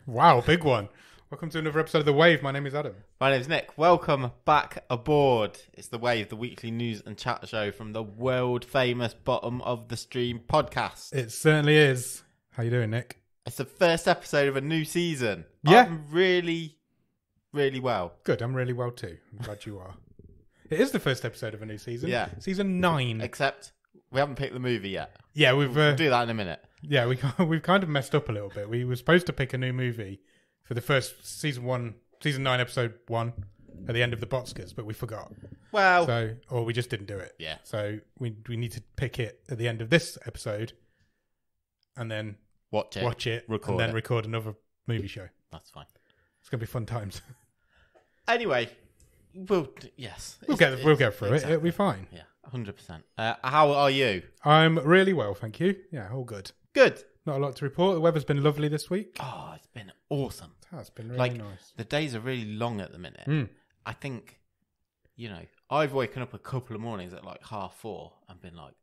Wow, big one. Welcome to another episode of The Wave. My name is Adam. My name's Nick. Welcome back aboard. It's The Wave, the weekly news and chat show from the world famous Bottom of the Stream podcast. It certainly is. How you doing, Nick? It's the first episode of a new season. Yeah. I'm really well. Good, I'm really well too. I'm glad you are. It is the first episode of a new season. Yeah. Season 9. Except we haven't picked the movie yet. Yeah, we've We'll do that in a minute. yeah, we've kind of messed up a little bit. We were supposed to pick a new movie for the first season 9, episode 1 at the end of the Botskers, but we forgot. Well, Or we just didn't do it. yeah. So we need to pick it at the end of this episode and then Watch it. and then record another movie show. That's fine. It's going to be fun times. Anyway, we'll get through it. It'll be fine. Yeah, 100%. How are you? I'm really well, thank you. Yeah, all good. Good. Not a lot to report. The weather's been lovely this week. Oh, it's been awesome. It's been really nice. The days are really long at the minute. Mm. I think, I've woken up a couple of mornings at like 4:30 and been like,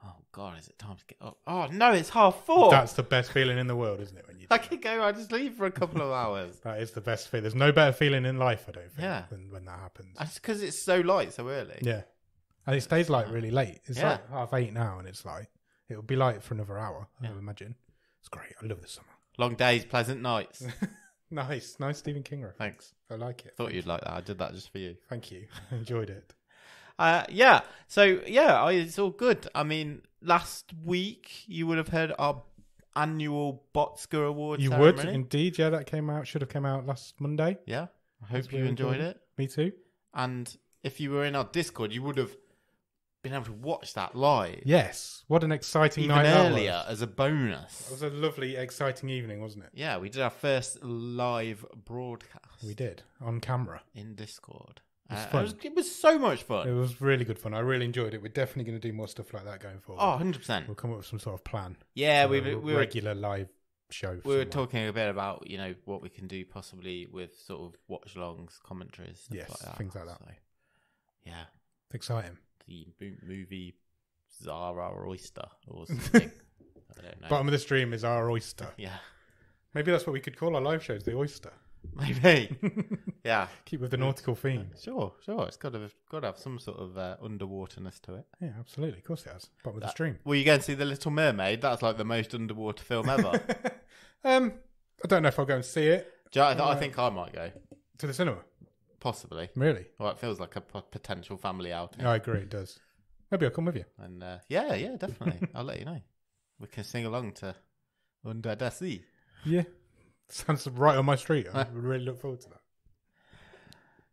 oh God, is it time to get up? Oh no, it's 4:30. That's the best feeling in the world, isn't it? When you I can go out to sleep for a couple of hours. That is the best feeling. There's no better feeling in life, I don't think, Yeah. than when that happens. That's because it's so light so early. Yeah. And it stays light really late. It's Yeah. like 8:30 now and it's light. It'll be light for another hour, I Yeah. would imagine. It's great. I love the summer. Long days, pleasant nights. Nice Stephen King reference. Thanks. I like it. Thought you'd like that. I did that just for you. Thank you. I enjoyed it. Yeah. So, it's all good. I mean, last week you would have heard our annual Botsker Award You ceremony. would, indeed. Yeah, that should have come out last Monday. Yeah. I hope That's you very enjoyed important. it. Me too. And if you were in our Discord, you would have been able to watch that live. Yes. What an exciting Even night that earlier was. as a bonus. It was a lovely, exciting evening, wasn't it? Yeah, we did our first live broadcast. We did. On camera. In Discord. It was fun. It was so much fun. It was really good fun. I really enjoyed it. We're definitely going to do more stuff like that going forward. Oh, 100%. We'll come up with some sort of plan. Yeah, for we a were regular live show. we were talking a bit about, what we can do possibly with sort of watch-alongs, commentaries, stuff Yes, like that. things like that. So, yeah, Exciting. the movie Zara Oyster or something. I don't know. Bottom of the stream is our oyster. Yeah, Maybe that's what we could call our live shows, the oyster. maybe. Yeah, Keep with the nautical theme. sure. It's got to have some sort of underwaterness to it. Yeah, absolutely. Of course it has. Bottom of the stream. Well, you go and see The Little Mermaid. That's like the most underwater film ever. I don't know if I'll go and see it. I think I might go. To the cinema. Possibly. Really? Well, it feels like a potential family outing. I agree, it does. Maybe I'll come with you. And yeah, definitely. I'll let you know. We can sing along to Under the Sea. Yeah. Sounds right on my street. I would really look forward to that.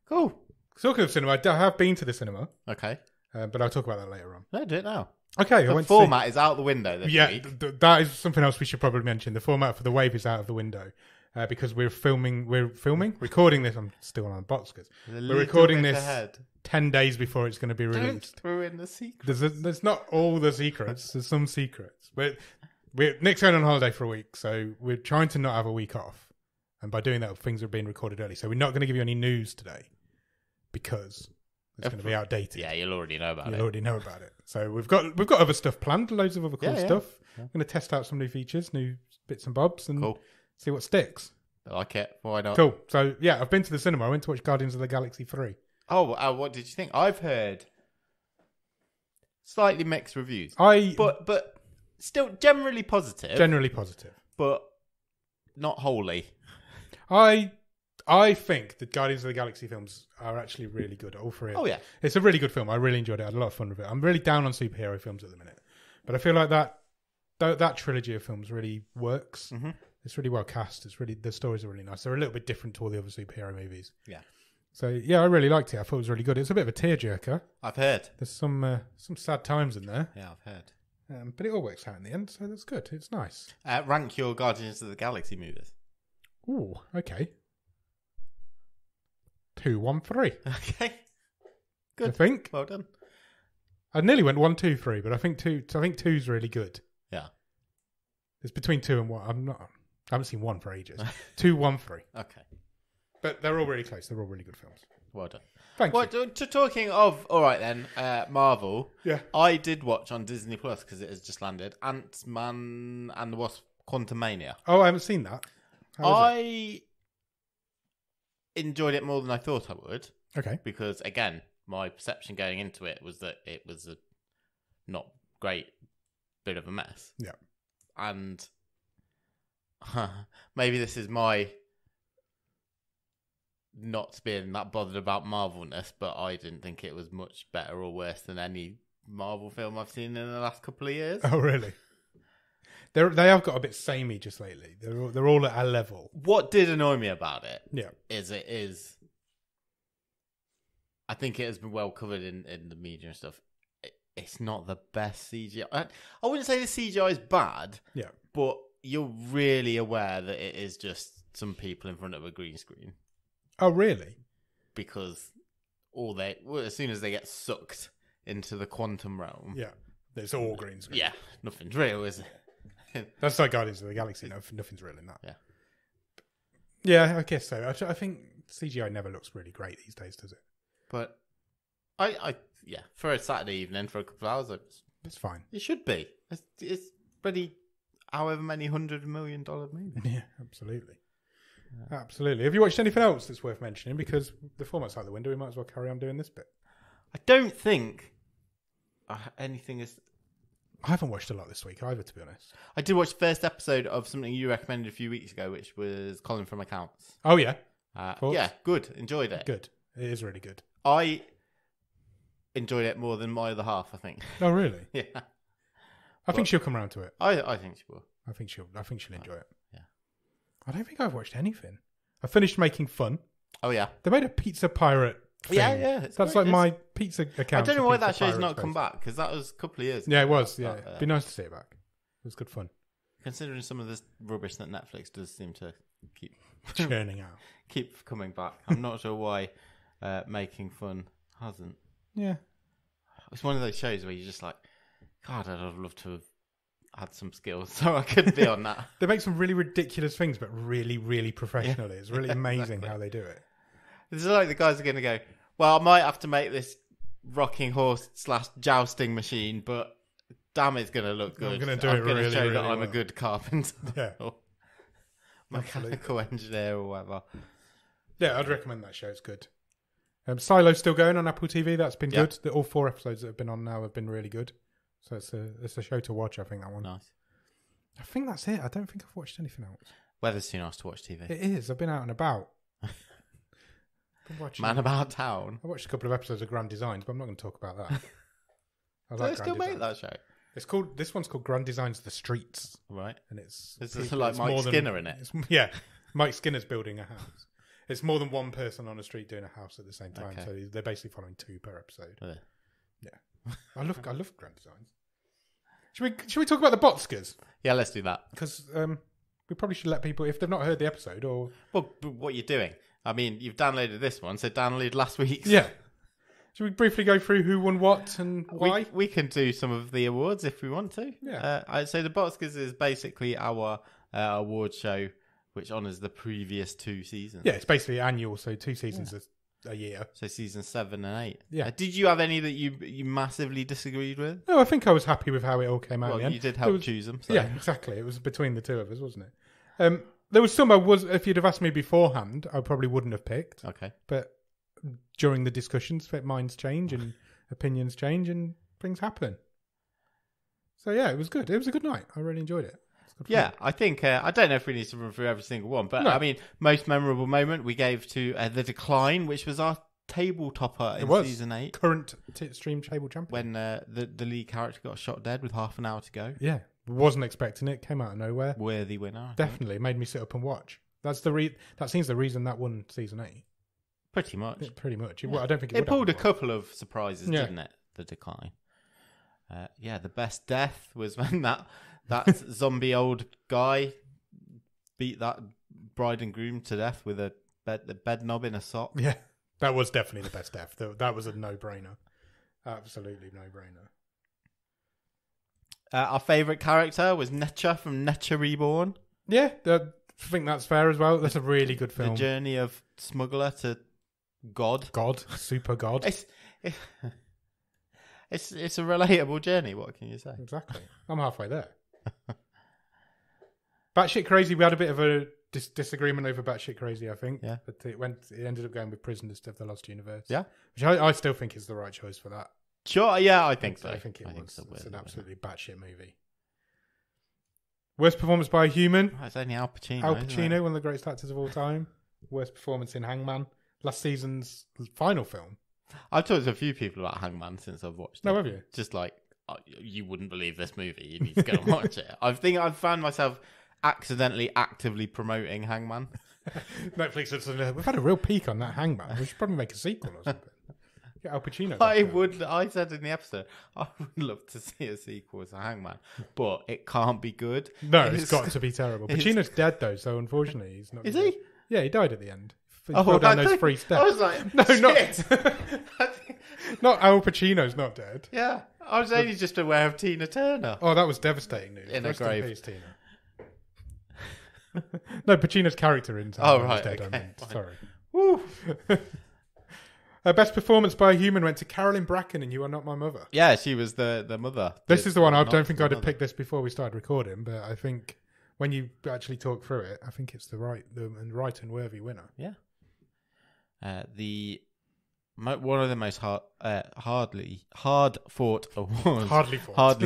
Cool. Talking of cinema, I have been to the cinema, Okay. but I'll talk about that later on. No, do it now. Okay, I The went format is out the window this Yeah, week. that is something else we should probably mention. The format for the wave is out of the window because we're recording this. I'm still on Botskers. We're recording this ahead. 10 days before it's going to be Don't released. throw in the secret. There's not all the secrets. There's some secrets. Nick's going on holiday for a week, so we're trying to not have a week off. And by doing that, things are being recorded early. So we're not going to give you any news today because it's going to be outdated. Yeah, you'll already know about You'll it. already know about it. So we've got other stuff planned, loads of other cool Yeah. stuff. Yeah. I'm going to test out some new features, new bits and bobs, and Cool. see what sticks. I like it. Why not? Cool. So yeah, I've been to the cinema. I went to watch Guardians of the Galaxy 3. Oh, what did you think? I've heard slightly mixed reviews, I but still generally positive. generally positive. But not wholly. I think the Guardians of the Galaxy films are actually really good. All three. Oh yeah. It's a really good film. I really enjoyed it. I had a lot of fun with it. I'm really down on superhero films at the minute, but I feel like that trilogy of films really works. Mm-hmm. It's really well cast. The stories are really nice. They're a little bit different to all the other superhero movies. Yeah. So yeah, I really liked it. I thought it was really good. It's a bit of a tearjerker. I've heard. There's some sad times in there, Yeah, I've heard. but it all works out in the end. So that's good. It's nice. Rank your Guardians of the Galaxy movies. Ooh, okay. 2, 1, 3. Okay. Good. I think Well done. I nearly went 1, 2, 3, but I think 2. I think 2's really good. Yeah. It's between 2 and 1. I haven't seen 1 for ages. 2, 1, 3. Okay. But they're all really close. They're all really good films. Well done. Thank Well, you. talking of, all right then, Marvel. Yeah. I did watch on Disney Plus because it has just landed Ant-Man and the Wasp: Quantumania. Oh, I haven't seen that. How was I enjoyed it more than I thought I would. Okay. Because, again, my perception going into it was that it was a not great bit of a mess. Yeah. And maybe this is my not being that bothered about Marvelness, but I didn't think it was much better or worse than any Marvel film I've seen in the last couple of years. Oh, really? They have got a bit samey just lately. They're all at a level. What did annoy me about it Yeah. is I think it has been well covered in the media and stuff. It's not the best CGI. I wouldn't say the CGI is bad. Yeah. But you're really aware that it is just some people in front of a green screen. Oh, really? Because as soon as they get sucked into the quantum realm. Yeah. It's all green screen. Yeah. Nothing's real, is it? That's like Guardians of the Galaxy. No, nothing's real in that. Yeah. Yeah, I guess so. I think CGI never looks really great these days, does it? But yeah, for a Saturday evening for a couple of hours, It's fine. it should be. It's pretty, however many $100 million movie. Yeah, absolutely. Yeah. Absolutely. Have you watched anything else that's worth mentioning? Because the format's out the window, we might as well carry on doing this bit. I don't think anything is. I haven't watched a lot this week either, to be honest. I did watch the first episode of something you recommended a few weeks ago, which was Colin from Accounts. Oh, yeah? Yeah, good. Enjoyed it. Good. It is really good. I enjoyed it more than my other half, I think. Oh, really? Yeah. I think she'll come around to it. I think she will. I think she'll enjoy it. Yeah. I don't think I've watched anything. I finished Making Fun. Oh, yeah. They made a Pizza Pirate thing. Yeah. That's like my pizza account. I don't know why Pizza that show's Pirate not space. come back, because that was a couple of years ago. Yeah, it was. Yeah. It'd be nice to see it back. It was good fun. Considering some of this rubbish that Netflix does seem to keep Churning out. keep coming back. I'm not sure why Making Fun hasn't. Yeah. It's one of those shows where you're just like, God, I'd have loved to have had some skills so I could be on that. They make some really ridiculous things, but really, really professionally. It's really amazing how they do it. It's like the guys are going to go, well, I might have to make this rocking horse / jousting machine, but damn, it's going to look good. I'm going to do it really, show really that I'm well. a good carpenter. Yeah. Or mechanical engineer or whatever. Yeah, I'd recommend that show. It's good. Silo's still going on Apple TV. That's been Yep. good. All 4 episodes that have been on now have been really good. So it's a show to watch, I think, that one. Nice. I think that's it. I don't think I've watched anything else. Weather's too nice to watch TV. It is. I've been out and about. Been watching, Man about town. I watched a couple of episodes of Grand Designs, but I'm not going to talk about that. I Do like they still Grand make Designs. that show? It's called. This one's called Grand Designs: The Streets, Right. and it's like it's Mike more Skinner in it. Yeah, Mike Skinner's building a house. It's more than one person on a street doing a house at the same time. Okay. So they're basically following 2 per episode. Yeah. I love Grand Designs. Should we talk about the Botskers? Yeah, let's do that. Because we probably should let people, if they've not heard the episode, or Well, but what you're doing. I mean, you've downloaded this one, so download last week's. yeah. Should we briefly go through who won what and why? We can do some of the awards if we want to. Yeah. I'd say the Boxkers is basically our award show which honours the previous 2 seasons. Yeah, it's basically annual, so 2 seasons a year. So season 7 and 8. Yeah. Did you have any that you massively disagreed with? No, I think I was happy with how it all came out. Well, in the end. you did There help was- choose them. So. Yeah, exactly. It was between the 2 of us, wasn't it? There was some if you'd have asked me beforehand, I probably wouldn't have picked. Okay. But during the discussions, minds change and opinions change and things happen. So yeah, it was good. It was a good night. I really enjoyed it. Good Yeah, fun. I think I don't know if we need to run through every single one, but No. I mean, most memorable moment we gave to The Decline, which was our table topper in season 8. Current stream table champion. When the lead character got shot dead with half an hour to go. Yeah, wasn't expecting it. Came out of nowhere. Worthy winner. I think. Definitely made me sit up and watch. That's that seems the reason that won season 8. Pretty much. Yeah, pretty much. Yeah. I don't think It would pulled a have won. couple of surprises, Yeah. didn't it? The Decline. The best death was when that zombie old guy beat that bride and groom to death with the bed knob in a sock. Yeah, that was definitely the best death. That was a no-brainer. Absolutely no-brainer. Our favourite character was Netcha from Netcha Reborn. Yeah, I think that's fair as well. That's a really good film. The journey of smuggler to God. God, super God. It's a relatable journey. What can you say? Exactly. I'm halfway there. Batshit crazy. We had a bit of a disagreement over batshit crazy, I think. Yeah. But it ended up going with Prisoners of the Lost Universe. Yeah. Which I still think is the right choice for that. Sure, yeah, I think so. I think it was. so, It's an absolutely batshit movie. Worst performance by a human. Oh, it's only Al Pacino. Al isn't Pacino, it? one of the greatest actors of all time. Worst performance in Hangman. Last season's final film. I've talked to a few people about Hangman since I've watched it. No, have you? Just like, oh, you wouldn't believe this movie. You need to go and watch it. I think I've found myself accidentally actively promoting Hangman. Netflix said, we've had a real peak on that Hangman. We should probably make a sequel or something. Get Al Pacino. I said in the episode, I would love to see a sequel to Hangman, but it can't be good. No, it's got to be terrible. Pacino's dead though, so unfortunately he's not. Is he? Yeah, he died at the end. He Oh, fell down I those think- 3 steps. I was like, No, shit. not Al Pacino's not dead. Yeah, I was only just aware of Tina Turner. Oh, that was devastating news. In a Rest grave. peace, Tina. No, Pacino's character in Oh, Hangman was right, dead. okay, I meant. fine. Sorry. Woo. Best performance by a human went to Carolyn Bracken in You Are Not My Mother. Yeah, she was the mother. This is the one I Not don't think the I'd have mother. picked this before we started recording, but I think when you actually talk through it, I think it's the right and worthy winner. Yeah. One of the most hard fought awards, Hardly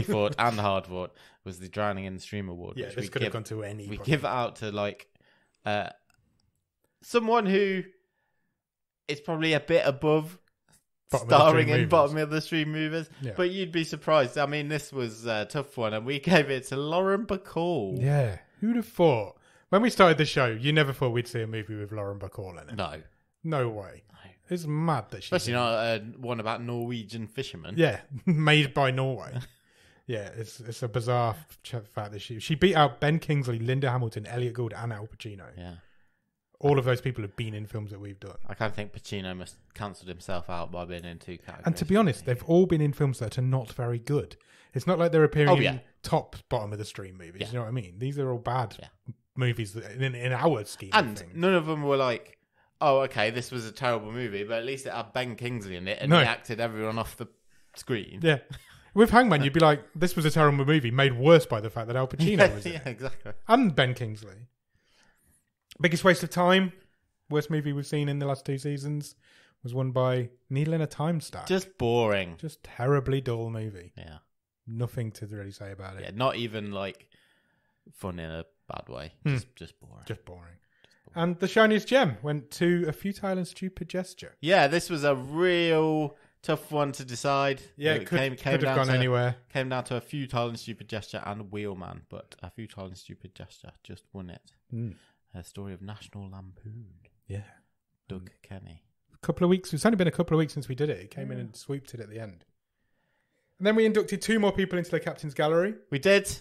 fought. hard fought was the Drowning in the Stream award. Yeah, which this could have gone to any. We give it out to like someone who is probably a bit above starring in bottom of the stream movies, Yeah. but you'd be surprised. I mean, this was a tough one, and we gave it to Lauren Bacall. Yeah, who'd have thought? When we started the show, you never thought we'd see a movie with Lauren Bacall in it. No, No way. It's mad that she's especially not one about Norwegian fishermen. Yeah, made by Norway. Yeah, it's a bizarre fact that she beat out Ben Kingsley, Linda Hamilton, Elliot Gould, and Al Pacino. Yeah. All of those people have been in films that we've done. I kind of think Pacino must cancelled himself out by being in 2 categories. And to be honest, they've all been in films that are not very good. It's not like they're appearing yeah. in top bottom of the stream movies. Yeah. You know what I mean? These are all bad Yeah. movies that, in our scheme of And things. none of them were like, oh, okay, this was a terrible movie, but at least it had Ben Kingsley in it and No. he acted everyone off the screen. Yeah. With Hangman, you'd be like, this was a terrible movie, made worse by the fact that Al Pacino was in Yeah, it. exactly. And Ben Kingsley. Biggest waste of time, worst movie we've seen in the last 2 seasons, was won by Needle in a Time Stack. Just boring. Just terribly dull movie. Yeah. Nothing to really say about it. Yeah, not even like fun in a bad way. Just boring. Just boring. And the shiniest gem went to A Futile and Stupid Gesture. Yeah, this was a real tough one to decide. Yeah, it could have down gone to, anywhere. Came down to A Futile and Stupid Gesture and Wheelman, but A Futile and Stupid Gesture just won it. A story of National Lampoon. Yeah. Doug Kenny. A couple of weeks. It's only been a couple of weeks since we did it. It came in and swooped it at the end. And then we inducted 2 more people into the Captain's Gallery. We did.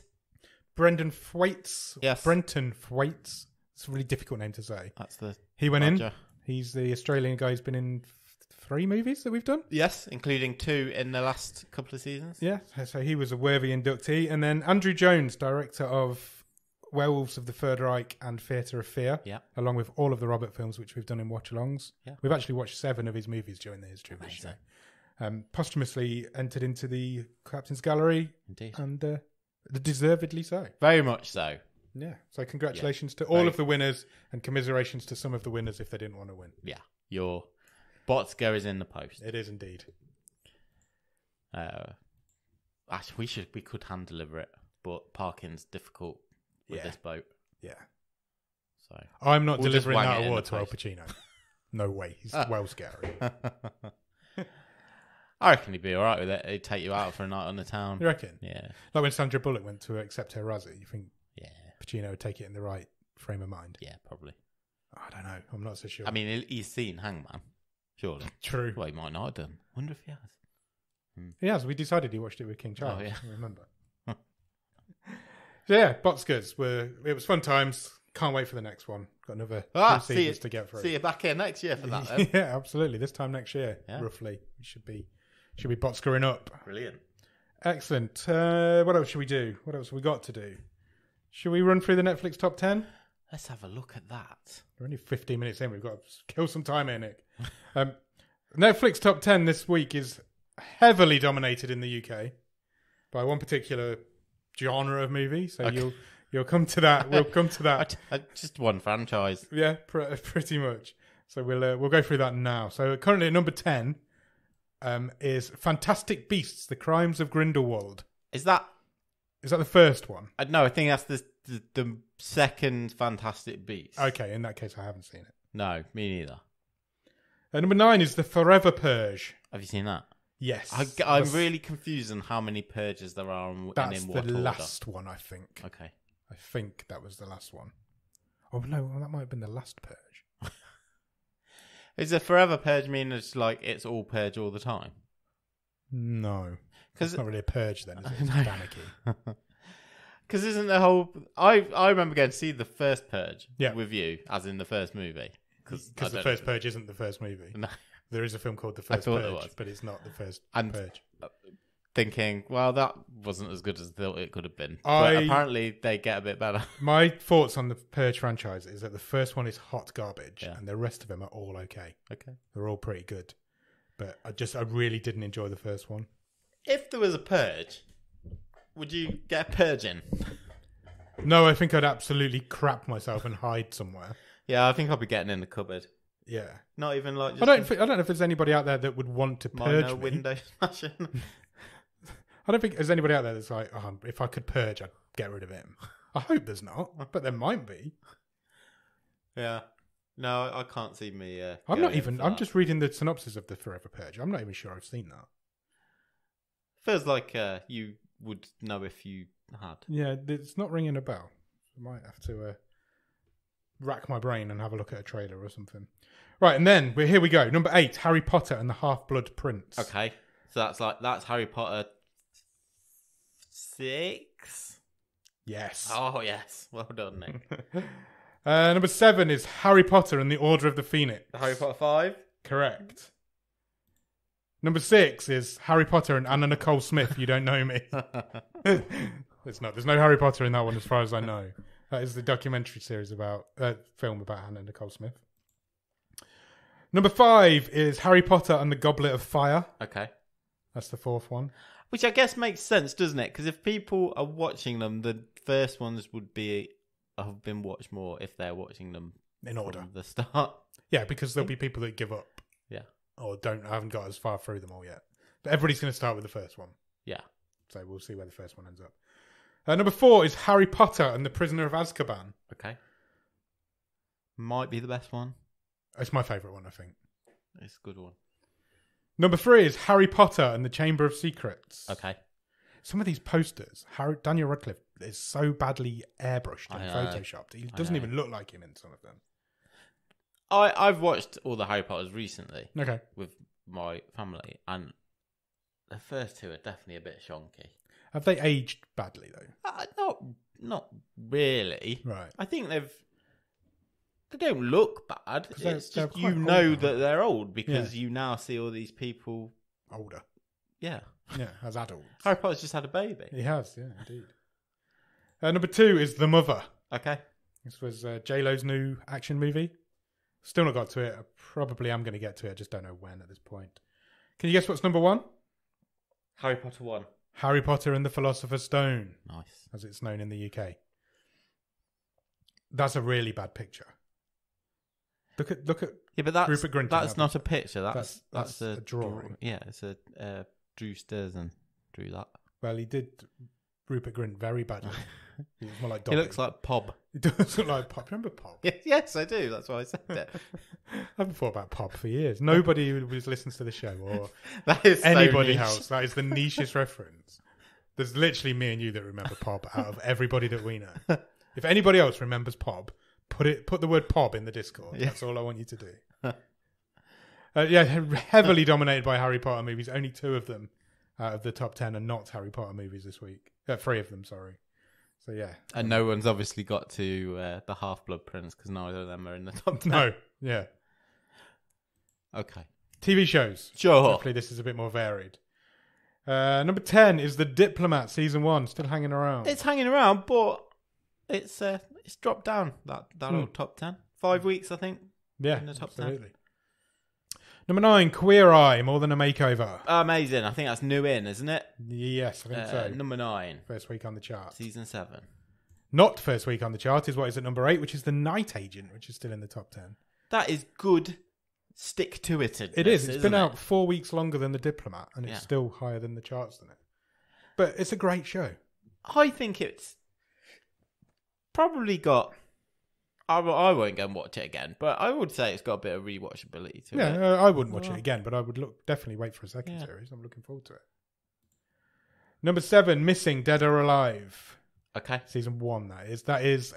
Brendan Thwaites. Yes. Brenton Thwaites. It's a really difficult name to say. That's the He went Roger. in. He's the Australian guy who's been in 3 movies that we've done. Yes, including 2 in the last couple of seasons. Yeah, so he was a worthy inductee. And then Andrew Jones, director of Werewolves of the Third Reich and Theatre of Fear, Yeah. along with all of the Robert films which we've done in watch-alongs. Yeah. We've actually watched 7 of his movies during the history of this show. Posthumously entered into the Captain's Gallery, Indeed. and deservedly so. Very much so. Yeah, so congratulations to all Very- of the winners, and commiserations to some of the winners if they didn't want to win. Yeah. Your Botsker is in the post. It is indeed. Actually, we could hand deliver it, but parking's difficult with Yeah. this boat. Yeah. So I'm not We'll just delivering wang that it in award the to Al post. Pacino. No way. He's well scary. I reckon he'd be all right with it. He'd take you out for a night on the town. You reckon? Yeah. Like when Sandra Bullock went to accept her Razzie, you think Yeah. Pacino would take it in the right frame of mind? Yeah, probably. I don't know. I'm not so sure. I mean, he's seen Hangman. Surely. True. Well, he might not have done. Wonder if he has. He has. We decided he watched it with King Charles. Oh, yeah. I remember. So yeah, Botskers it was fun times. Can't wait for the next one. Got another 2 seasons to get through. See you back here next year for that, then. Yeah, absolutely. This time next year, Yeah. roughly, we should be Botskering up. Brilliant. Excellent. What else should we do? What else have we got to do? Should we run through the Netflix top 10? Let's have a look at that. We're only 15 minutes in. We've got to kill some time here, Nick. Netflix top 10 this week is heavily dominated in the UK by one particular genre of movie. So Okay. You'll come to that. We'll come to that. Just one franchise. Yeah, pretty much. So we'll go through that now. So currently at number 10 is Fantastic Beasts: The Crimes of Grindelwald. Is that the first one? No, I think that's the second Fantastic Beast. Okay, in that case, I haven't seen it. No, me neither. Number 9 is The Forever Purge. Have you seen that? Yes. I'm really confused on how many purges there are and in what order. That's the last one, I think. Okay. I think that was the last one. Oh, no, that might have been the last purge. Is a forever purge mean it's like it's all purge all the time? No. It's not really a purge then, is it? It's anarchy. Because isn't the whole... I remember going to see the first purge with you, as in the first movie. Because the first purge isn't the first movie. No. There is a film called The First Purge, but it's not the first purge. Thinking, well, that wasn't as good as I thought it could have been. But apparently they get a bit better. My thoughts on the Purge franchise is that the first one is hot garbage, and the rest of them are all okay. Okay. They're all pretty good. But I really didn't enjoy the first one. If there was a purge, would you get a purge in? No, I think I'd absolutely crap myself and hide somewhere. Yeah, I think I'll be getting in the cupboard. Yeah. Not even like... I don't know if there's anybody out there that would want to purge me. Window smashing. I don't think there's anybody out there that's like, oh, if I could purge, I'd get rid of him. I hope there's not, but there might be. Yeah. No, I can't see me... I'm just reading the synopsis of the Forever Purge. I'm not even sure I've seen that. Feels like you would know if you had. Yeah, it's not ringing a bell. I might have to rack my brain and have a look at a trailer or something. Right, and then here we go. Number 8, Harry Potter and the Half-Blood Prince. Okay, so that's Harry Potter 6. Yes. Oh yes, well done, Nick. Number 7 is Harry Potter and the Order of the Phoenix. Harry Potter 5. Correct. Number 6 is Harry Potter and Anna Nicole Smith. You Don't Know Me. It's not. There's no Harry Potter in that one, as far as I know. That is the documentary series film about Anna Nicole Smith. Number 5 is Harry Potter and the Goblet of Fire. Okay. That's the 4th one. Which I guess makes sense, doesn't it? Because if people are watching them, the first ones would have been watched more if they're watching them in order from the start. Yeah, because there'll be people that give up. Yeah. Or haven't got as far through them all yet. But everybody's going to start with the first one. Yeah. So we'll see where the first one ends up. Number 4 is Harry Potter and the Prisoner of Azkaban. Okay. Might be the best one. It's my favourite one, I think. It's a good one. Number 3 is Harry Potter and the Chamber of Secrets. Okay. Some of these posters, Daniel Radcliffe is so badly airbrushed and photoshopped. He doesn't even look like him in some of them. I've watched all the Harry Potters recently. Okay. With my family, and the first two are definitely a bit shonky. Have they aged badly though? Not really. Right. I think they don't look bad. It's just you know that they're old because you now see all these people older. Yeah. Yeah, as adults. Harry Potter's just had a baby. He has, yeah, indeed. Number 2 is The Mother. Okay. This was J-Lo's new action movie. Still not got to it. I probably am going to get to it. I just don't know when at this point. Can you guess what's number 1? Harry Potter 1. Harry Potter and the Philosopher's Stone. Nice. As it's known in the UK. That's a really bad picture. Look at yeah, but that's Rupert Grint. That's not a picture. That's a drawing. Yeah, it's a Drew Sturzen drew that. Well, he did Rupert Grint very badly. He's more like Dobby. He looks like Pob. He does look like Pob. Remember Pob? Yes, I do. That's why I said it. I haven't thought about Pob for years. Nobody who listens to the show or that is anybody else. That is the nichest reference. There's literally me and you that remember Pob out of everybody that we know. If anybody else remembers Pob, put the word Pob in the Discord. Yeah. That's all I want you to do. Heavily dominated by Harry Potter movies. Only 2 of them out of the top 10 are not Harry Potter movies this week. 3 of them, sorry. So yeah. And no one's obviously got to the Half-Blood Prince because neither of them are in the top 10. No, yeah. Okay. TV shows. Sure. Hopefully this is a bit more varied. Number 10 is The Diplomat, Season 1. Still hanging around. It's hanging around, but it's dropped down, that old top 10. 5 weeks, I think. Yeah, in the top absolutely. 10. Number 9, Queer Eye, More Than a Makeover. Amazing. I think that's new in, isn't it? Yes, I think so. Number 9. First week on the chart. Season 7. Not first week on the chart is what is at number 8, which is The Night Agent, which is still in the top 10. That is good. Stick to it. It is. It's been out 4 weeks longer than The Diplomat, and it's still higher than the charts than it. But it's a great show. I think it's probably got... I won't go and watch it again, but I would say it's got a bit of rewatchability to it. Yeah, I wouldn't watch it again, but I would definitely wait for a second series. I'm looking forward to it. Number 7, Missing, Dead or Alive. Okay. Season 1, that is.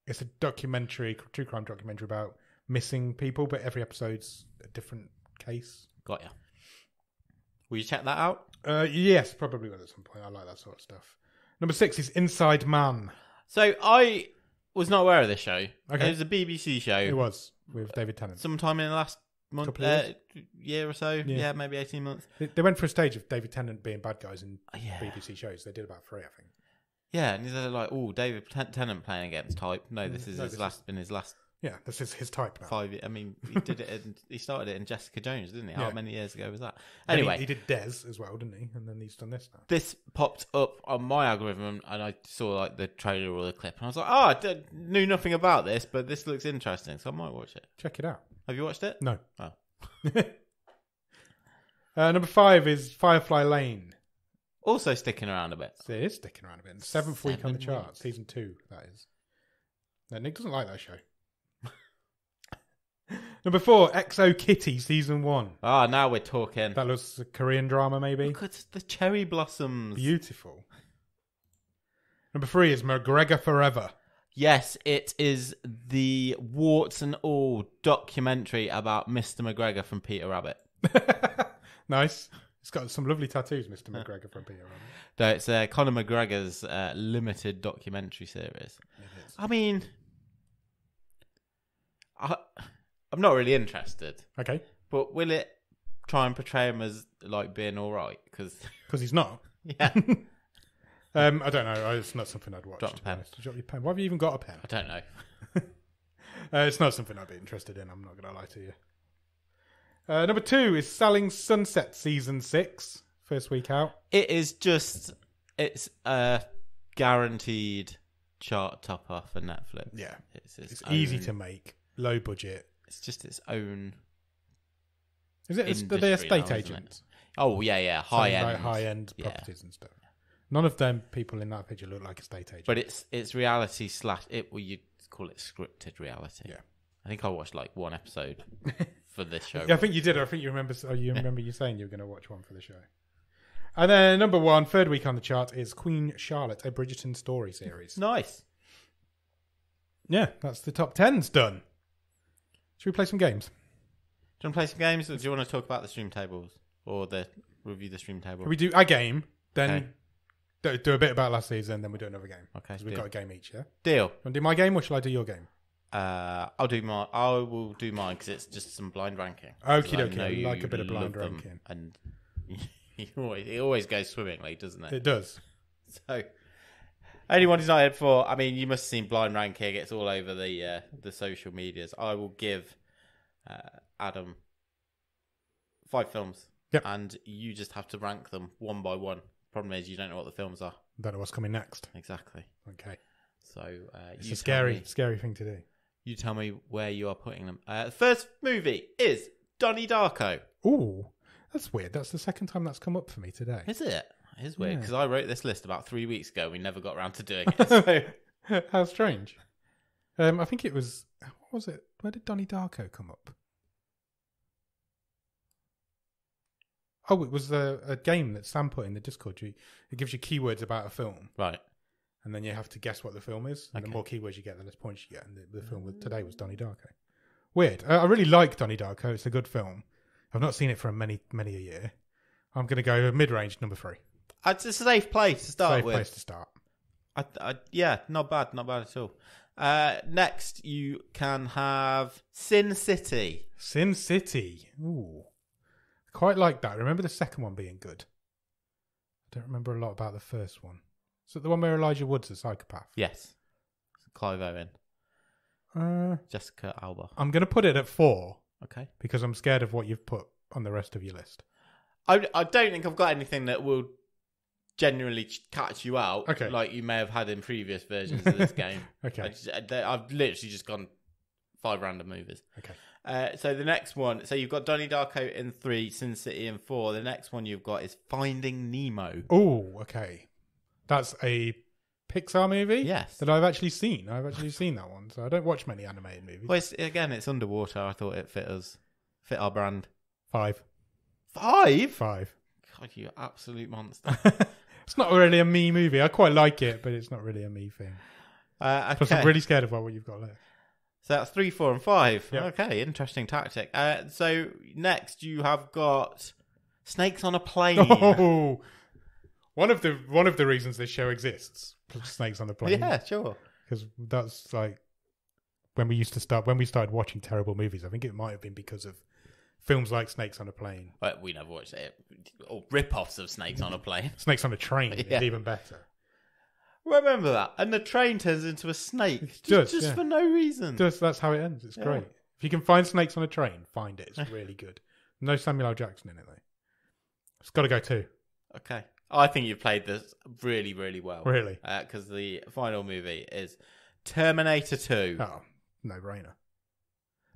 It's a documentary, true crime documentary about missing people, but every episode's a different case. Got ya. Will you check that out? Yes, probably will at some point. I like that sort of stuff. Number 6 is Inside Man. So I was not aware of this show. Okay. It was a BBC show. It was, with David Tennant. Sometime in the last month, year or so. Yeah, maybe 18 months. They went for a stage of David Tennant being bad guys in BBC shows. They did about 3, I think. Yeah, and they're like, oh, David Tennant playing against type. No, this is his last. Yeah, this is his type now. 5 years. I mean, he did it. He started it in Jessica Jones, didn't he? How many years ago was that? Then Anyway, he did Des as well, didn't he? And then he's done this now. This popped up on my algorithm, and I saw like the trailer or the clip, and I was like, oh, I knew nothing about this, but this looks interesting, so I might watch it. Check it out. Have you watched it? No. Oh. Number 5 is Firefly Lane. Also sticking around a bit. So it is sticking around a bit. 7th week on the chart. Season 2, that is. No, Nick doesn't like that show. Number 4, Exo Kitty, Season 1. Ah, now we're talking. That looks a Korean drama, maybe. Look at the cherry blossoms. Beautiful. Number 3 is McGregor Forever. Yes, it is the warts and all documentary about Mr. McGregor from Peter Rabbit. Nice. It's got some lovely tattoos, Mr. McGregor from Peter Rabbit. No, it's Conor McGregor's limited documentary series. It is. I mean, I'm not really interested. Okay. But will it try and portray him as like being all right? Because he's not. Yeah. I don't know. It's not something I'd watch. Drop a pen. Drop your pen. Why have you even got a pen? I don't know. It's not something I'd be interested in. I'm not going to lie to you. Number 2 is Selling Sunset Season 6. First week out. It is just, it's a guaranteed chart topper for Netflix. Yeah. It's easy to make. Low budget. It's just its own. Is it? Are they estate agents? Oh, yeah. High end. High end properties and stuff. None of them people in that picture look like estate agents. But it's reality / you call it scripted reality. Yeah. I think I watched like one episode for this show. Yeah, I think you did. I think you remember. Remember you saying you were going to watch one for the show. And then number 1, third week on the chart, is Queen Charlotte, a Bridgerton story series. Nice. Yeah, that's the top 10's done. Should we play some games? Do you want to play some games, or do you want to talk about the stream tables or review the stream table? Can we do a game, then do a bit about last season, then we do another game? Okay, we've got a game each. Yeah. Deal. Want to do my game, or shall I do your game? I will do mine because it's just some blind ranking. Okie dokie. I like a bit of blind ranking, and it always goes swimmingly, doesn't it? It does. So, anyone who's not here before, I mean, you must have seen blind ranking. It's all over the social medias. I will give Adam 5 films, and you just have to rank them one by one. Problem is, you don't know what the films are. Don't know what's coming next. Exactly. Okay. So it's a scary thing to do. You tell me where you are putting them. The first movie is Donnie Darko. Ooh, that's weird. That's the second time that's come up for me today. Is it? It is weird because I wrote this list about 3 weeks ago. We never got around to doing it. So. How strange. I think it was. What was it? Where did Donnie Darko come up? Oh, it was a game that Sam put in the Discord. It gives you keywords about a film. Right. And then you have to guess what the film is. And the more keywords you get, the less points you get. And the film today was Donnie Darko. Weird. I really like Donnie Darko. It's a good film. I've not seen it for many a year. I'm going to go mid-range, number 3. It's a safe place to start with. Safe place to start. Yeah, not bad at all. Next, you can have Sin City. Sin City. Ooh. Quite like that. I remember the second one being good. I don't remember a lot about the first one. Is it the one where Elijah Wood's a psychopath? Yes. Clive Owen. Jessica Alba. I'm going to put it at 4. Okay. Because I'm scared of what you've put on the rest of your list. I don't think I've got anything that will genuinely catch you out, Okay. like you may have had in previous versions of this game. Okay. I've literally just gone 5 random movies. Okay. So the next one, so you've got Donnie Darko in 3, Sin City in 4. The next one you've got is Finding Nemo. Oh, okay. That's a Pixar movie? Yes. That I've actually seen. I've actually seen that one, so I don't watch many animated movies. Well, it's underwater. I thought it fit our brand. 5. 5? 5. God, you absolute monster. It's not really a me movie. I quite like it, but it's not really a me thing. Okay. Plus, I'm really scared of what you've got left. So that's 3, 4, and 5. Yep. Okay, interesting tactic. So next you have got Snakes on a Plane. Oh, one of the reasons this show exists, Snakes on the Plane. Yeah, sure. Because that's like when we started watching terrible movies. I think it might have been because of films like Snakes on a Plane. But we never watched it. Or rip-offs of Snakes on a Plane. Snakes on a Train Yeah. is even better. Remember that? And the train turns into a snake. Just for no reason. That's how it ends. It's great. If you can find Snakes on a Train, find it. It's really good. No Samuel L. Jackson in it, though. It's got to go 2. Okay. I think you've played this really, really well. Really? Because the final movie is Terminator 2. Oh, no-brainer.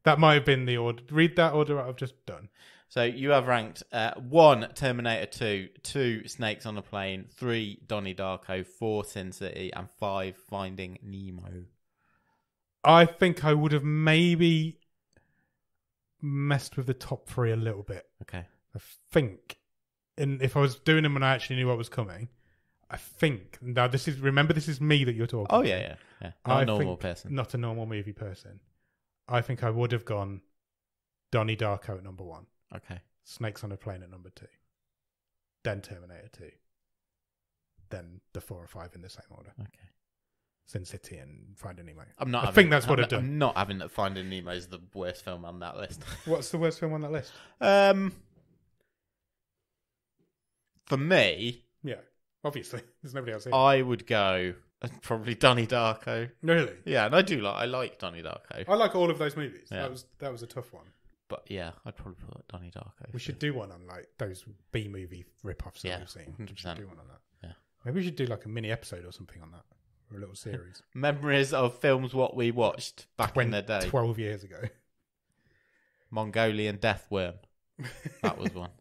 That might have been the order. Read that order I've just done. So you have ranked 1, Terminator 2, 2, Snakes on a Plane, 3, Donnie Darko, 4, Sin City, and 5, Finding Nemo. I think I would have maybe messed with the top 3 a little bit. Okay. I think, and if I was doing them when I actually knew what was coming, I think now this is me that you're talking. Oh to. yeah. Not a normal person. Not a normal movie person. I think I would have gone Donnie Darko at number 1. Okay. Snakes on a Plane at number 2. Then Terminator 2. Then the 4 or 5 in the same order. Okay. Sin City and Finding Nemo. I think that's what I've done. I'm not having that Finding Nemo is the worst film on that list. What's the worst film on that list? For me, yeah, obviously there's nobody else here. I would go probably Donnie Darko. Really? Yeah, and I like Donnie Darko. I like all of those movies. Yeah. That was a tough one. But yeah, I'd probably put Donnie Darko. We should do one on like those B movie rip-offs that we've seen. 100%. We should do one on that. Yeah. Maybe we should do like a mini episode or something on that. Or a little series. Memories of films what we watched back in the day. 12 years ago. Mongolian Death Worm. That was one.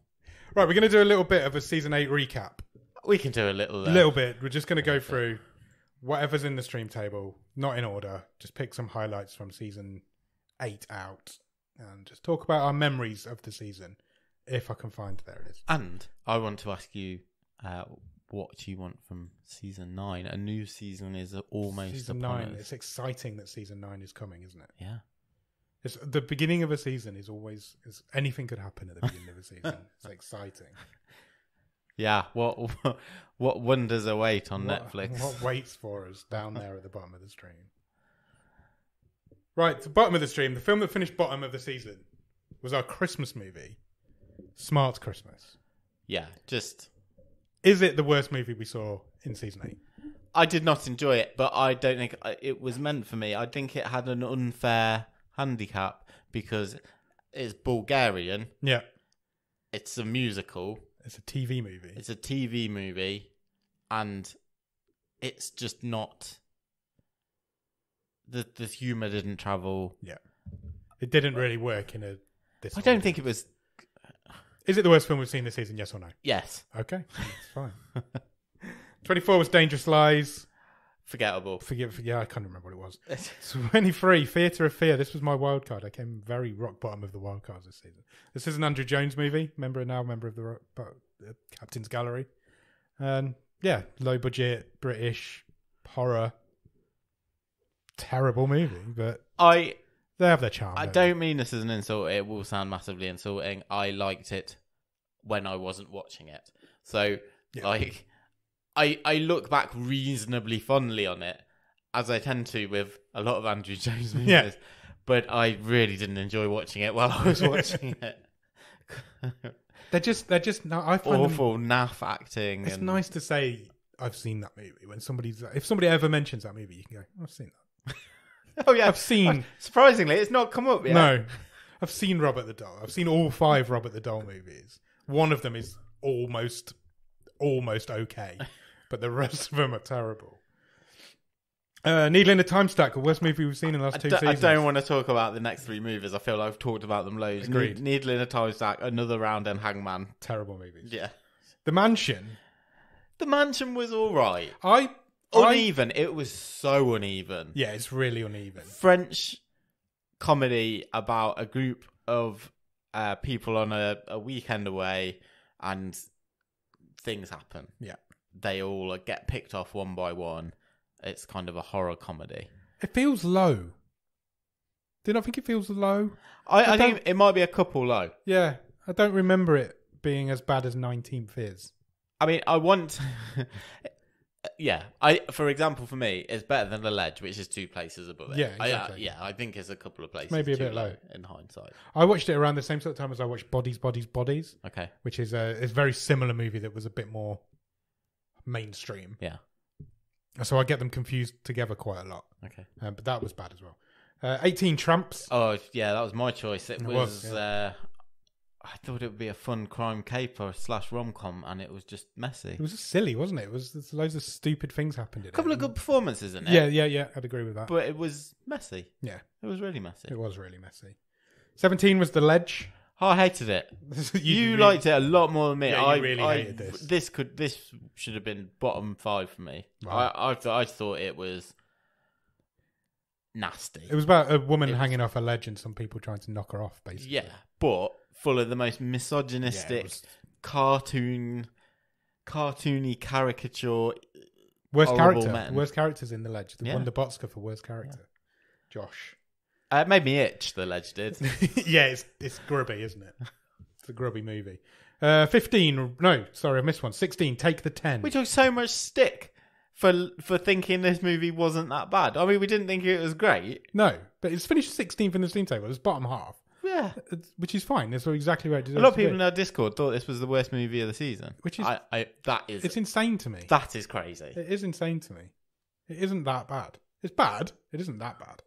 Right, we're going to do a little bit of a season 8 recap. We can do a little. A little bit. We're just going to go through whatever's in the stream table, not in order. Just pick some highlights from season 8 out and just talk about our memories of the season. If I can find, there it is. And I want to ask you what you want from season 9. A new season is almost season upon 9. us. It's exciting that season 9 is coming, isn't it? Yeah. It's the beginning of a season is always anything could happen at the beginning of a season. It's exciting. Yeah. What wonders await on Netflix? What waits for us down there at the bottom of the stream? Right, the bottom of the stream. The film that finished bottom of the season was our Christmas movie, Smart Christmas. Yeah. Just. Is it the worst movie we saw in season 8? I did not enjoy it, but I don't think it was meant for me. I think it had an unfair handicap because it's Bulgarian. Yeah. It's a musical. It's a TV movie. It's a TV movie. And it's just not... The humour didn't travel. Yeah. It didn't really work in this I don't think it was... Is it the worst film we've seen this season, yes or no? Yes. Okay, that's fine. 24 was Dangerous Lies. Forgettable. Yeah, I can't remember what it was. 23, Theatre of Fear. This was my wild card. I came very rock bottom of the wild cards this season. This is an Andrew Jones movie. Member of the Captain's Gallery. And yeah, low budget, British, horror. Terrible movie, but they have their charm. I don't mean this as an insult. It will sound massively insulting. I liked it when I wasn't watching it. So, like... I look back reasonably fondly on it, as I tend to with a lot of Andrew Jones movies. Yeah. But I really didn't enjoy watching it while I was watching it. They're just. No, I find awful naff acting. It's nice to say I've seen that movie when if somebody ever mentions that movie, you can go, I've seen that. Oh yeah, I've seen. Surprisingly, it's not come up yet. No, I've seen Robert the Doll. I've seen all 5 Robert the Doll movies. One of them is almost almost okay, but the rest of them are terrible. Needle in a Time Stack, the worst movie we've seen in the last 2 seasons. I don't want to talk about the next 3 movies. I feel like I've talked about them loads. Agreed. Needle in a Time Stack, Another Round, and Hangman. Terrible movies. Yeah. The Mansion. The Mansion was all right. I Uneven. It was so uneven. Yeah, it's really uneven. French comedy about a group of people on a weekend away, and things happen. Yeah. They all get picked off one by one. It's kind of a horror comedy. It feels low. Do you not think it feels low? I think it might be a couple low. Yeah, I don't remember it being as bad as 19th is. I mean, I want... yeah. For example, for me, it's better than The Ledge, which is 2 places above it. Yeah, exactly. I think it's a couple of places. Maybe a too bit low in hindsight. I watched it around the same sort of time as I watched Bodies. Okay. Which is a very similar movie that was a bit more mainstream. Yeah. So I get them confused together quite a lot. Okay. But that was bad as well. 18 Tramps. Oh, yeah, that was my choice. It was yeah. I thought it would be a fun crime caper / rom-com, and it was just messy. It was just silly, wasn't it? There's loads of stupid things happened in it. A couple of good performances in it. Yeah, I'd agree with that. But it was messy. Yeah. It was really messy. It was really messy. 17 was The Ledge. Oh, I hated it. You really liked it a lot more than me. Yeah, you really hated this. This should have been bottom 5 for me. Right. I thought it was nasty. It was about a woman hanging off a ledge and some people trying to knock her off, basically. Yeah, but full of the most misogynistic, cartoony caricature. Worst character. Men. Worst characters in The Ledge. They won the Boxcar for worst character. Yeah. Josh. It made me itch, The Ledge did. Yeah, it's grubby, isn't it? It's a grubby movie. 15. No, sorry, I missed one. 16. Take the 10. We took so much stick for thinking this movie wasn't that bad. I mean, we didn't think it was great. No, but it's finished 16th in the Steam table. It's bottom half. Yeah. Which is fine. That's exactly where it deserves A lot of to people be. in our Discord thought this was the worst movie of the season. Which is... It's insane to me. That is crazy. It is insane to me. It isn't that bad. It's bad. It isn't that bad.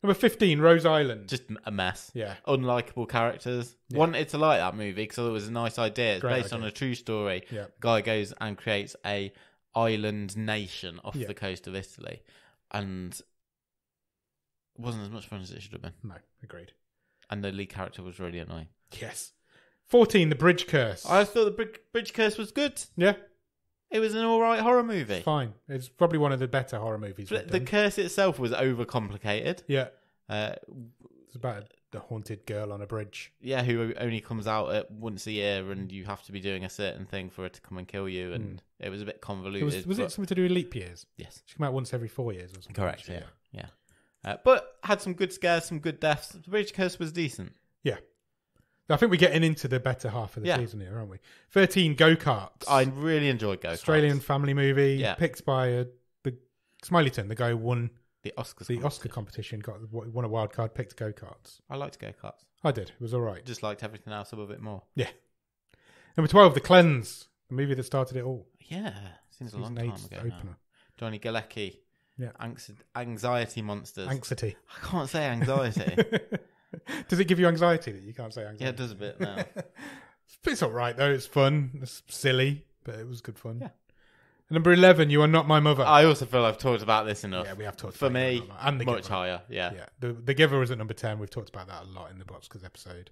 Number 15, Rose Island. Just a mess. Yeah. Unlikable characters. Yeah. Wanted to like that movie because it was a nice idea. It's Great based idea. on a true story. Yeah. Guy goes and creates a island nation off Yeah. the coast of Italy. And it wasn't as much fun as it should have been. No, agreed. And the lead character was really annoying. Yes. 14, The Bridge Curse. I thought the Bridge Curse was good. Yeah. It was an alright horror movie. Fine. It's probably one of the better horror movies we've But the done. curse itself was overcomplicated. Yeah. Uh, It's about the haunted girl on a bridge. yeah, who only comes out at once a year, and you have to be doing a certain thing for her to come and kill you, and it was a bit convoluted. Was it but- something to do with leap years? Yes, She came out once every 4 years or something. correct. didn't Yeah. But had some good scares, some good deaths. The Bridge Curse was decent. she? Yeah. I think we're getting into the better half of the season here, aren't we? 13, Go-Karts. I really enjoyed Go-Karts. Australian family movie. Yeah. Picked by the Smileyton, the guy who won The Oscars. the Oscar competition, won a wild card, picked Go-Karts. I liked Go-Karts. I did. It was all right. Just liked everything else above it more. Yeah. Number 12, The Cleanse, the movie that started it all. Yeah, seems a long Season time 8's ago opener. now. Johnny Galecki. Yeah. Anxiety monsters. Anxiety. I can't say anxiety. Does it give you anxiety that you can't say anxiety? Yeah, it does a bit now. It's all right, though. It's fun. It's silly, but it was good fun. Yeah. Number 11, You Are Not My Mother. I also feel I've talked about this enough. Yeah, we have talked For about me, it a lot. And The much Giver. higher. Yeah. Yeah. The Giver was at number 10. We've talked about that a lot in the Boxcars episode.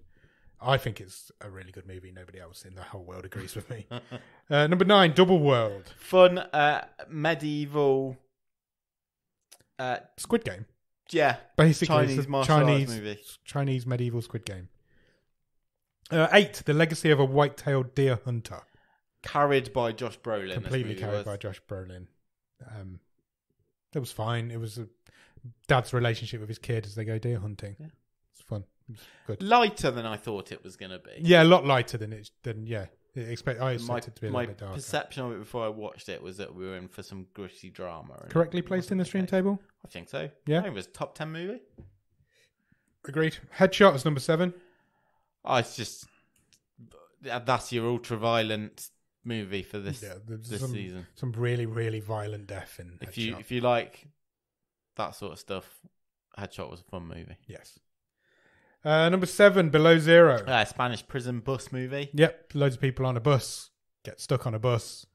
I think it's a really good movie. Nobody else in the whole world agrees with me. Number 9, Double World. Fun, medieval. Squid Game. Yeah. Basically, it's Chinese a martial arts movie. Chinese medieval Squid Game. 8, The Legacy of a White-Tailed Deer Hunter. Carried by Josh Brolin. Completely carried by Josh Brolin. It was fine. It was a dad's relationship with his kid as they go deer hunting. Yeah. It's fun. It was good. Lighter than I thought it was going to be. Yeah, a lot lighter than I expected it to be a My little bit darker. perception of it before I watched it was that we were in for some gritty drama. And Correctly it placed in the wasn't stream the case. table? I think so. Yeah. I think it was top 10 movie. Agreed. Headshot is number 7. Oh, it's just... That's your ultra-violent movie for this season. Some really, really violent death in Headshot. If you like that sort of stuff, Headshot was a fun movie. Yes. Number 7, Below Zero. Spanish prison bus movie. Yep, loads of people on a bus get stuck on a bus.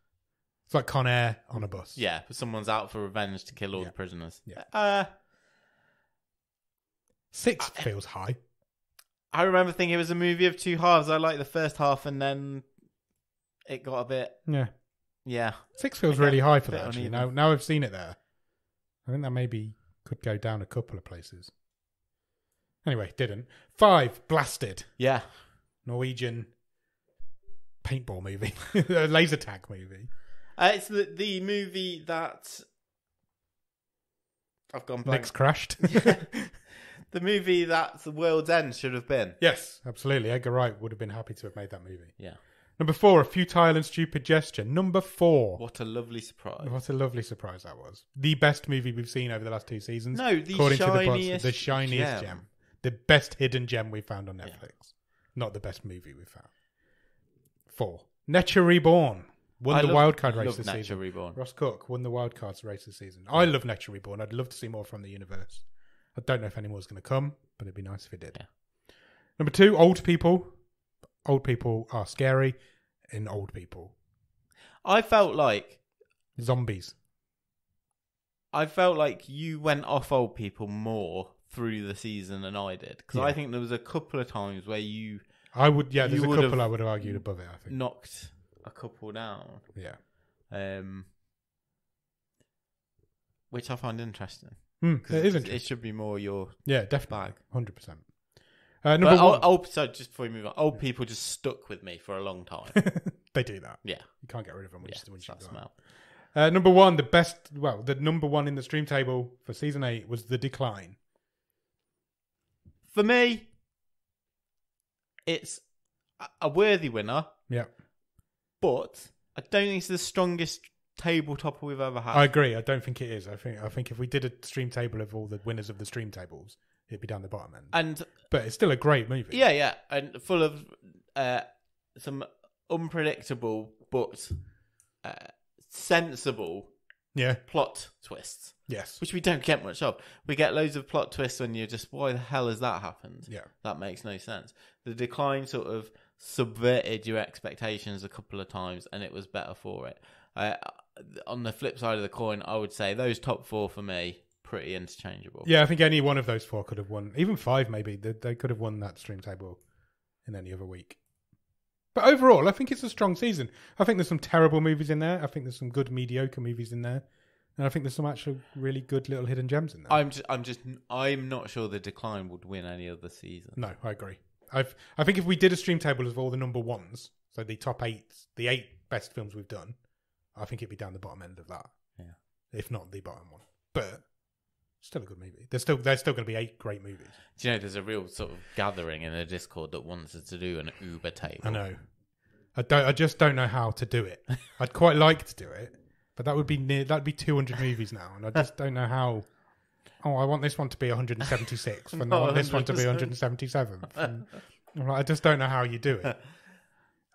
It's like Con Air on a bus. Yeah, someone's out for revenge to kill all the prisoners. Yeah. 6 feels high. I remember thinking it was a movie of two halves. I liked the first half, and then it got a bit... Yeah. 6 feels really high for that, uneven. actually. Now I've seen it there. I think that maybe could go down a couple of places. Anyway, didn't. 5, Blasted. Yeah. Norwegian paintball movie. A laser tag movie. It's the movie that... I've gone blank. Nick's crashed. The movie that The World's End should have been. Yes, absolutely. Edgar Wright would have been happy to have made that movie. Yeah. Number 4, A Futile and Stupid Gesture. Number 4. What a lovely surprise. What a lovely surprise that was. The best movie we've seen over the last 2 seasons. No, the according shiniest, to the shiniest gem. The best hidden gem we've found on Netflix. Yeah. Not the best movie we've found. 4, Nature Reborn. Won the wildcard race this season. Reborn. Ross Cook won the wildcards race this season. I love Nature Reborn. I'd love to see more from the universe. I don't know if any more is going to come, but it'd be nice if it did. Yeah. Number 2, Old People. Old people are scary in Old People. I felt like... Zombies. I felt like you went off Old People more through the season than I did. Because I think there was a couple of times where you... I would, there's a couple I would have argued above it, I think. Knocked a couple down. Yeah. Which I find interesting. It is interesting. It should be more your definitely bag. 100%. Number 1. So just before we move on, Old People just stuck with me for a long time. They do that. Yeah. You can't get rid of them once you smell. Number 1, the number 1 in the stream table for season 8 was The Decline. For me, it's a worthy winner. Yeah. But I don't think it's the strongest table topper we've ever had. I agree. I don't think it is. I think if we did a stream table of all the winners of the stream tables, it'd be down the bottom end. But it's still a great movie. Yeah, and full of some unpredictable but sensible plot twists. Yes. Which we don't get much of. We get loads of plot twists when you're just, why the hell has that happened? Yeah. That makes no sense. The Decline sort of subverted your expectations a couple of times, and it was better for it. On the flip side of the coin, I would say those top 4 for me, pretty interchangeable. Yeah, I think any one of those 4 could have won. Even 5, maybe. They could have won that stream table in any other week. But overall, I think it's a strong season. I think there's some terrible movies in there. I think there's some good mediocre movies in there. And I think there's some actually really good little hidden gems in there. I'm not sure The Decline would win any other season. No, I agree. I think if we did a stream table of all the number 1s, so the top 8, the 8 best films we've done, I think it'd be down the bottom end of that. Yeah. If not the bottom one. But still a good movie. There's still going to be 8 great movies. Do you know there's a real sort of gathering in the Discord that wants us to do an Uber table? I know. I just don't know how to do it. I'd quite like to do it, but that'd be 200 movies now, and I just don't know how. Oh, I want this one to be 176th, and I want this one to be 177th. And I just don't know how you do it.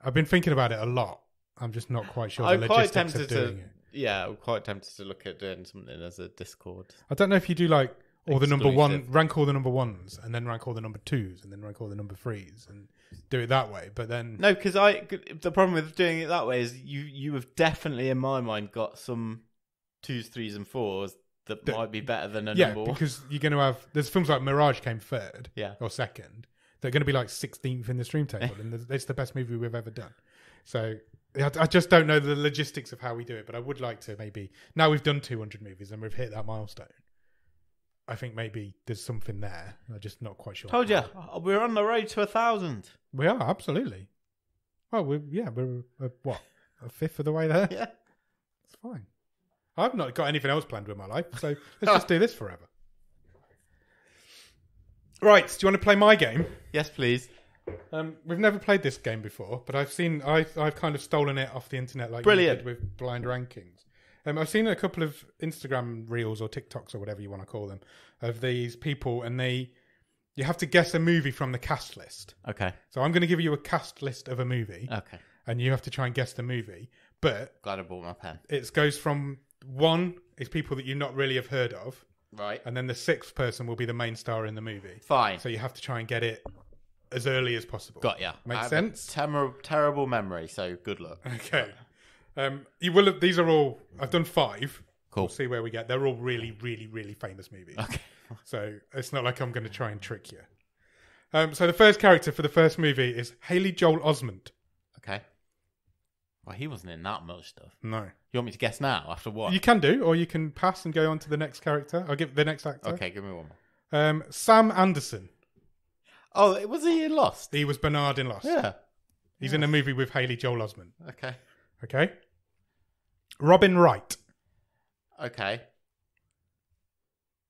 I've been thinking about it a lot. I'm just not quite sure the logistics of doing it. Yeah, I'm quite tempted to look at doing something as a Discord. I don't know if you do like all the number 1, rank all the number 1s, and then rank all the number 2s, and then rank all the number 3s, and do it that way. But then no, because the problem with doing it that way is you have definitely in my mind got some 2s, 3s, and 4s that might be better than a number 1. Because you're going to have there's films like Mirage came 3rd, or 2nd. They're going to be like 16th in the stream table, and it's the best movie we've ever done. So I just don't know the logistics of how we do it, but I would like to maybe now we've done 200 movies and we've hit that milestone. I think maybe there's something there. I'm just not quite sure. Told you, we're on the road to 1,000. We are, absolutely. Well, we're a fifth of the way there? Yeah. It's fine. I've not got anything else planned with my life, so let's just do this forever. Right, do you want to play my game? Yes, please. We've never played this game before, but I've kind of stolen it off the internet like Brilliant. You did with blind rankings. I've seen a couple of Instagram reels or TikToks or whatever you want to call them of these people, and you have to guess a movie from the cast list. Okay. So I'm going to give you a cast list of a movie. Okay. And you have to try and guess the movie. But glad I brought my pen. It goes from 1 is people that you not really have heard of. Right. And then the 6th person will be the main star in the movie. Fine. So you have to try and get it as early as possible. Got ya. Makes sense? Terrible memory, so good luck. Okay. You will. These are all. I've done 5. Cool. We'll see where we get. They're all really, really, really famous movies. Okay. So it's not like I'm going to try and trick you. So the first character for the first movie is Haley Joel Osment. Okay. Well, he wasn't in that much stuff. No. You want me to guess now after what? You can do, or you can pass and go on to the next character. I'll give the next actor. Okay, give me one more. Sam Anderson. Oh, was he in Lost? He was Bernard in Lost. Yeah. He's in a movie with Haley Joel Osment. Okay. Okay. Robin Wright. Okay.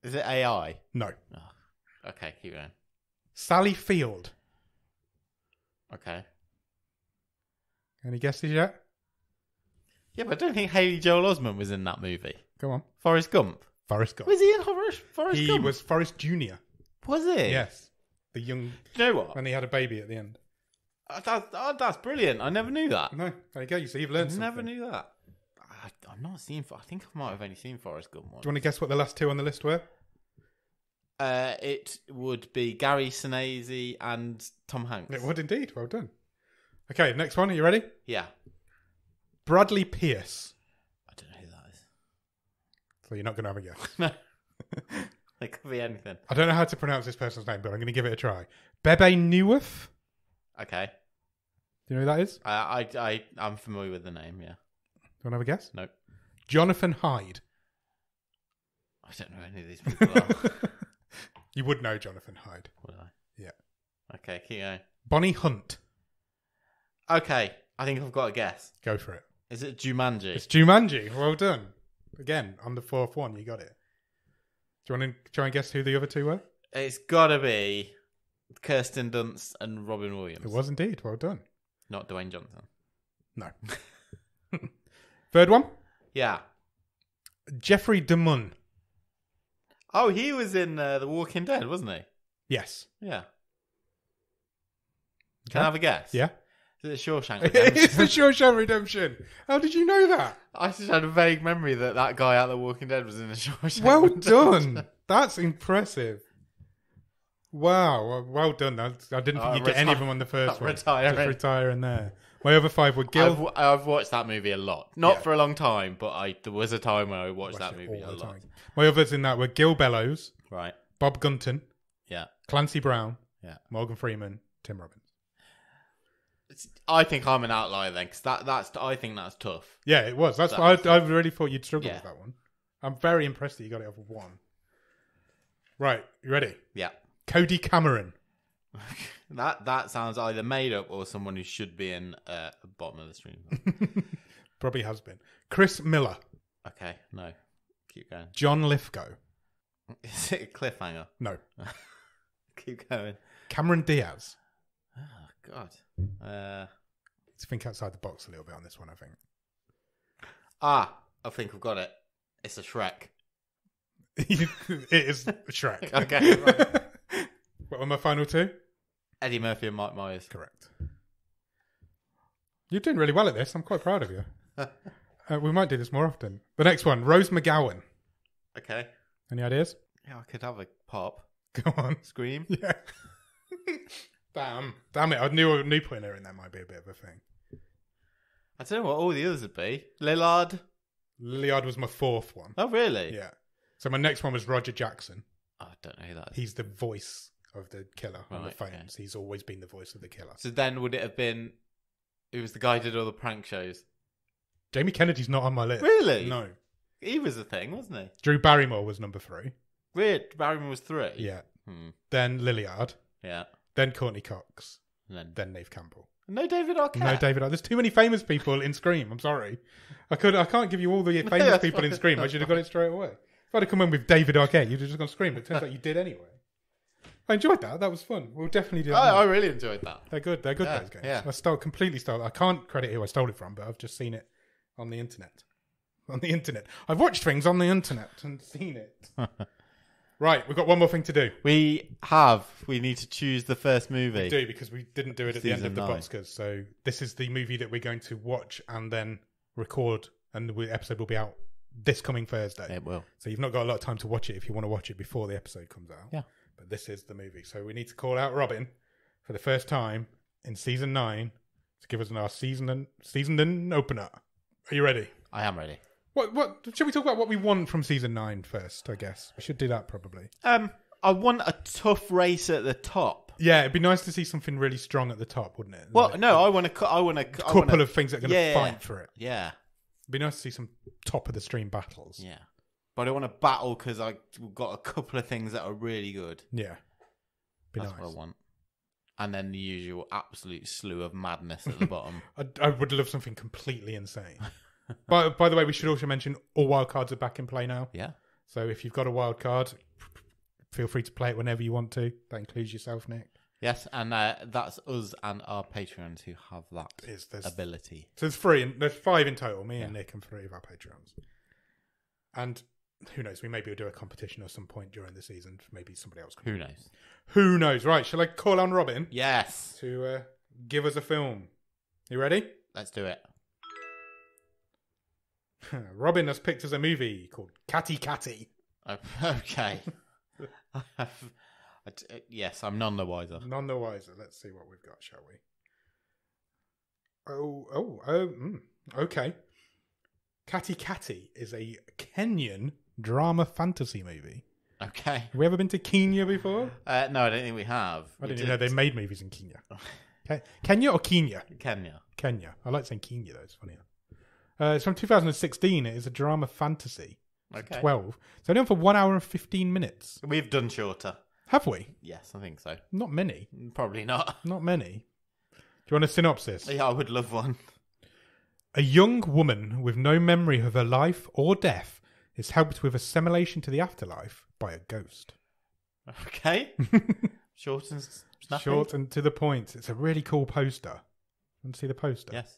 Is it AI? No. Oh, okay, keep going. Sally Field. Okay. Any guesses yet? Yeah, but I don't think Haley Joel Osment was in that movie. Go on. Forrest Gump. Forrest Gump. Was he in Forrest Gump? He was Forrest Jr. Was he? Yes. The young... Do you know what? When he had a baby at the end. That's brilliant. I never knew that. No, there you go. You see, you've learned something. Never knew that. I've not seen... I think I might have only seen Forrest Gump once. Do you want to guess what the last 2 on the list were? It would be Gary Sinise and Tom Hanks. It would indeed. Well done. Okay, next one. Are you ready? Yeah. Bradley Pierce. I don't know who that is. So you're not going to have a guess. No. It could be anything. I don't know how to pronounce this person's name, but I'm going to give it a try. Bebe Neuwirth. Okay. Do you know who that is? I'm familiar with the name, yeah. Do you want to have a guess? Nope. Jonathan Hyde. I don't know who any of these people are. You would know Jonathan Hyde. Would I? Yeah. Okay, keep going. Bonnie Hunt. Okay, I think I've got a guess. Go for it. Is it Jumanji? It's Jumanji. Well done. Again, on the 4th one, you got it. Do you want to try and guess who the other 2 were? It's got to be Kirsten Dunst and Robin Williams. It was indeed. Well done. Not Dwayne Johnson. No. 3rd one? Yeah. Jeffrey DeMunn. Oh, he was in The Walking Dead, wasn't he? Yes. Yeah. Can I have a guess? Yeah. Is it Shawshank Redemption? It's the Shawshank Redemption. How did you know that? I just had a vague memory that guy out of The Walking Dead was in a Shawshank Well Redemption. done. That's impressive. Wow. Well done. I didn't think you'd get any of them on the first one. Just retire in there. My other 5 were Gil. I've watched that movie a lot. Not for a long time, but there was a time when I watched that movie a lot. My others in that were Gil Bellows, Right. Bob Gunton, Yeah. Clancy Brown, Yeah. Morgan Freeman, Tim Robbins. I think I'm an outlier then, because I think that's tough. Yeah, it was. That's why I really thought you'd struggle with that one. I'm very impressed that you got it off of 1. Right, you ready? Yeah. Cody Cameron. That sounds either made up or someone who should be in bottom of the stream. Probably has been. Chris Miller. Okay, no. Keep going. John Lithgow. Is it a cliffhanger? No. Keep going. Cameron Diaz. Oh, God. Let's think outside the box a little bit on this one, I think. I think I've got it. It's a Shrek. It is Shrek. Okay. Right. What were my final 2? Eddie Murphy and Mike Myers. Correct. You're doing really well at this. I'm quite proud of you. We might do this more often. The next one, Rose McGowan. Okay. Any ideas? Yeah, I could have a pop. Go on. Scream. Yeah. Damn it. I knew putting her in there might be a bit of a thing. I don't know what all the others would be. Lillard. Lillard was my 4th one. Oh, really? Yeah. So my next one was Roger Jackson. Oh, I don't know who that is. He's the voice of the killer on the Right, phones. okay. He's always been the voice of the killer. So then would it have been... Who was the guy who did all the prank shows? Jamie Kennedy's not on my list. Really? No. He was a thing, wasn't he? Drew Barrymore was number 3. Weird. Barryman was 3. Yeah. Hmm. Then Lilliard. Yeah. Then Courtney Cox. And Then Neve Campbell. no David Arquette. No David. There's too many famous people in Scream. I'm sorry. I can't give you all the famous people in Scream. I should have got it straight away. If I'd have come in with David Arquette, you'd have just gone Scream. But it turns out you did anyway. I enjoyed that. That was fun. We'll definitely do that. I really enjoyed that. They're good. They're good, Yeah, those games. yeah. I completely stole. I can't credit who I stole it from, but I've just seen it on the internet. On the internet. I've watched things on the internet and seen it. Right, we've got one more thing to do. We need to choose the first movie. We do, because we didn't do it at the end of the Season 9. Boxkers. So this is the movie that we're going to watch and then record, and the episode will be out this coming Thursday. It will. So you've not got a lot of time to watch it if you want to watch it before the episode comes out. Yeah. But this is the movie. So we need to call out Robin for the first time in season 9 to give us our season opener. Are you ready? I am ready. What should we talk about? What we want from season 9 first? I guess we should do that probably. I want a tough race at the top. Yeah, it'd be nice to see something really strong at the top, wouldn't it? Well, Like, no, I want a couple of things that are going to fight for it. Yeah, It'd be nice to see some top of the stream battles. yeah. But I want a battle because I've got a couple of things that are really good. Yeah, That's nice. what I want. And then the usual absolute slew of madness at the bottom. I would love something completely insane. By the way, we should also mention all wild cards are back in play now. Yeah. So if you've got a wild card, feel free to play it whenever you want to. That includes yourself, Nick. Yes, and that's us and our Patreons who have that ability. So there's 3, and there's 5 in total. Me and Nick and 3 of our Patreons. And who knows? We maybe will do a competition at some point during the season. Maybe somebody else. Who knows? Who knows? Right? Shall I call on Robin? Yes. To give us a film. You ready? Let's do it. Robin has picked us a movie called Catty Catty. Okay. Yes, I'm none the wiser. None the wiser. Let's see what we've got, shall we? Okay. Catty Catty is a Kenyan drama fantasy movie. Okay. Have we ever been to Kenya before? No, I don't think we have. I didn't even know they made movies in Kenya. Kenya or Kenya? Kenya. Kenya. I like saying Kenya, though. It's funnier. It's from 2016. It is a drama fantasy. Okay. 12. It's only on for 1 hour and 15 minutes. We've done shorter. Have we? Yes, I think so. Not many. Probably not. Not many. Do you want a synopsis? Yeah, I would love one. A young woman with no memory of her life or death is helped with assimilation to the afterlife by a ghost. Okay. Short and snappy. Short and to the point. It's a really cool poster. Want to see the poster? Yes.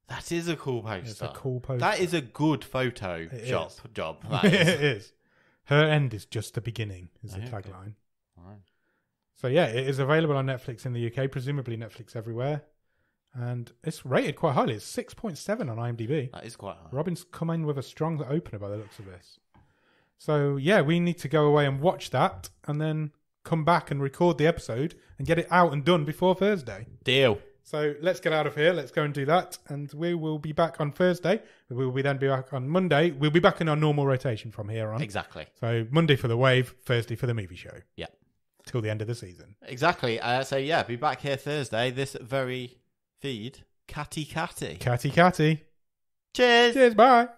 That is a cool poster. It's a cool poster. That is a good photo job. That It is. is. Her end is just the beginning, is the tagline. Right. So yeah, it is available on Netflix in the UK, presumably Netflix everywhere. And it's rated quite highly. It's 6.7 on IMDb. That is quite high. Robin's come in with a strong opener by the looks of this. So yeah, we need to go away and watch that and then come back and record the episode and get it out and done before Thursday. Deal. So let's get out of here. Let's go and do that. And we will be back on Thursday. We will then be back on Monday. We'll be back in our normal rotation from here on. Exactly. So Monday for the wave, Thursday for the movie show. Yeah. Till the end of the season. Exactly. So yeah, be back here Thursday. This very feed. Catty Catty. Catty Catty. Cheers. Cheers. Bye.